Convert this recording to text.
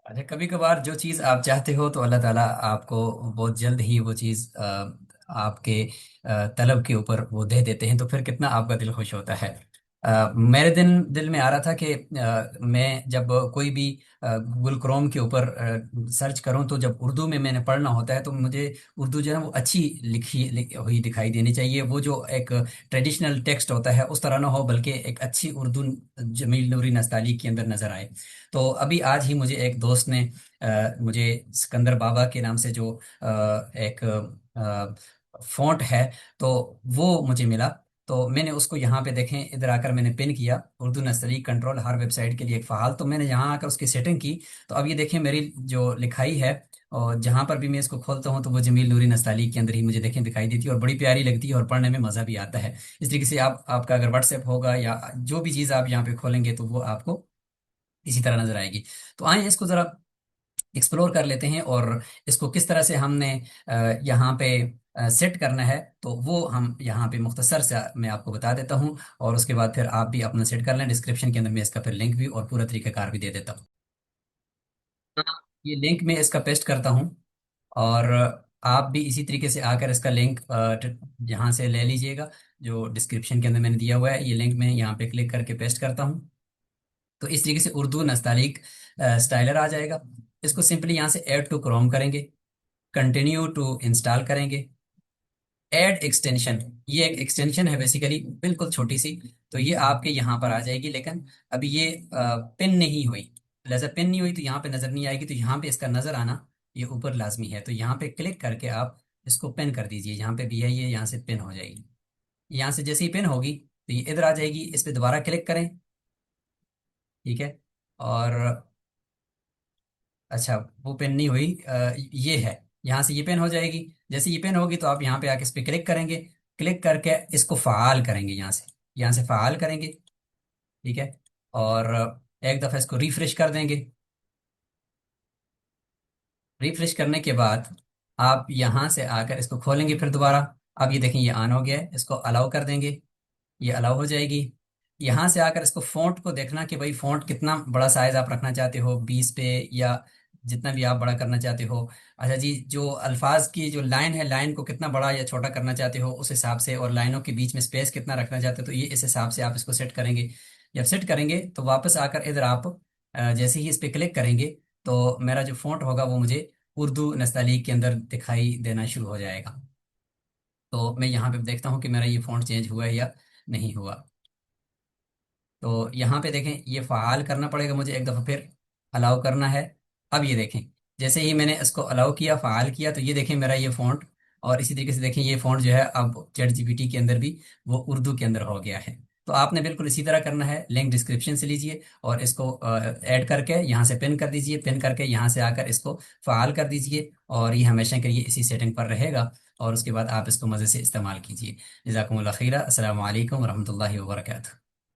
अच्छा, कभी कभार जो चीज़ आप चाहते हो तो अल्लाह ताला आपको बहुत जल्द ही वो चीज़ आपके तलब के ऊपर वो दे देते हैं, तो फिर कितना आपका दिल खुश होता है। मेरे दिल दिल में आ रहा था कि मैं जब कोई भी गूगल क्रोम के ऊपर सर्च करूं, तो जब उर्दू में मैंने पढ़ना होता है तो मुझे उर्दू जो है वो अच्छी लिखी हुई दिखाई देनी चाहिए। वो जो एक ट्रेडिशनल टेक्स्ट होता है उस तरह ना हो, बल्कि एक अच्छी उर्दू जमील नूरी नस्ताली के अंदर नजर आए। तो अभी आज ही मुझे एक दोस्त ने मुझे सिकंदर बाबा के नाम से जो एक फ़ॉन्ट है, तो वो मुझे मिला। तो मैंने उसको यहाँ पे देखें, इधर आकर मैंने पिन किया उर्दू नस्तली कंट्रोल हर वेबसाइट के लिए एक फ़ाल, तो मैंने यहाँ आकर उसकी सेटिंग की। तो अब ये देखें मेरी जो लिखाई है, और जहाँ पर भी मैं इसको खोलता हूँ तो वो जमील नूरी नस्ताली के अंदर ही मुझे देखें दिखाई देती है, और बड़ी प्यारी लगती है और पढ़ने में मज़ा भी आता है। इस तरीके से आप आपका अगर व्हाट्सएप होगा या जो भी चीज़ आप यहाँ पे खोलेंगे तो वो आपको इसी तरह नजर आएगी। तो आइए इसको जरा एक्सप्लोर कर लेते हैं, और इसको किस तरह से हमने यहाँ पे सेट करना है, तो वो हम यहाँ पे मुख्तसर से मैं आपको बता देता हूँ। और उसके बाद फिर आप भी अपना सेट कर लें। डिस्क्रिप्शन के अंदर मैं इसका फिर लिंक भी और पूरा तरीकाकार भी दे देता हूँ। ये लिंक मैं इसका पेस्ट करता हूँ, और आप भी इसी तरीके से आकर इसका लिंक यहाँ से ले लीजिएगा। जो डिस्क्रिप्शन के अंदर मैंने दिया हुआ है, ये लिंक मैं यहाँ पे क्लिक करके पेस्ट करता हूँ। तो इस तरीके से उर्दू नस्तालिक स्टाइलर आ जाएगा। इसको सिंपली यहाँ से ऐड टू क्रोम करेंगे, कंटिन्यू टू इंस्टॉल करेंगे, ऐड एक्सटेंशन। ये एक एक्सटेंशन है बेसिकली, बिल्कुल छोटी सी। तो ये आपके यहाँ पर आ जाएगी, लेकिन अभी ये पिन नहीं हुई। लिहाजा पिन नहीं हुई तो यहाँ पे नजर नहीं आएगी। तो यहाँ पे इसका नजर आना ये ऊपर लाजमी है। तो यहाँ पे क्लिक करके आप इसको पिन कर दीजिए। यहाँ पे भी है, ये यहाँ से पिन हो जाएगी। यहाँ से जैसे ही पिन होगी तो ये इधर आ जाएगी। इस पे दोबारा क्लिक करें, ठीक है। और अच्छा, वो पेन नहीं हुई, ये है। यहाँ से ये पेन हो जाएगी। जैसे ये पेन होगी तो आप यहाँ पे आके इस पे क्लिक करेंगे। क्लिक करके इसको फ़ाल करेंगे, यहाँ से फ़ाल करेंगे, ठीक है। और एक दफ़ा इसको रिफ्रेश कर देंगे। रिफ्रेश करने के बाद आप यहाँ से आकर इसको खोलेंगे फिर दोबारा। अब ये देखें, ये ऑन हो गया है। इसको अलाउ कर देंगे, ये अलाउ हो जाएगी। यहाँ से आकर इसको फ़ॉन्ट को देखना कि भाई फ़ॉन्ट कितना बड़ा साइज आप रखना चाहते हो, 20 पे या जितना भी आप बड़ा करना चाहते हो। अच्छा जी, जो अल्फाज की जो लाइन है, लाइन को कितना बड़ा या छोटा करना चाहते हो उस हिसाब से, और लाइनों के बीच में स्पेस कितना रखना चाहते हो, तो ये इस हिसाब से आप इसको सेट करेंगे। जब सेट करेंगे तो वापस आकर इधर आप जैसे ही इस पे क्लिक करेंगे तो मेरा जो फ़ॉन्ट होगा वो मुझे उर्दू नस्ताली के अंदर दिखाई देना शुरू हो जाएगा। तो मैं यहाँ पे देखता हूँ कि मेरा ये फ़ॉन्ट चेंज हुआ है या नहीं हुआ। तो यहाँ पे देखें, ये फ़ाल करना पड़ेगा मुझे एक दफ़ा, फिर अलाउ करना है। अब ये देखें, जैसे ही मैंने इसको अलाउ किया, फ़ाल किया, तो ये देखें मेरा ये फ़ॉन्ट। और इसी तरीके से देखें, ये फ़ॉन्ट जो है अब चैट जीपीटी के अंदर भी वो उर्दू के अंदर हो गया है। तो आपने बिल्कुल इसी तरह करना है। लिंक डिस्क्रिप्शन से लीजिए और इसको ऐड करके यहाँ से पिन कर दीजिए। पिन करके यहाँ से आकर इसको फ़ाल कर दीजिए, और ये हमेशा के लिए इसी सेटिंग पर रहेगा। और उसके बाद आप इसको मज़े से इस्तेमाल कीजिए। जज़ाकुमुल्लाह खैरा। अस्सलामु अलैकुम वरहमतुल्लाहि वबरकातुहू।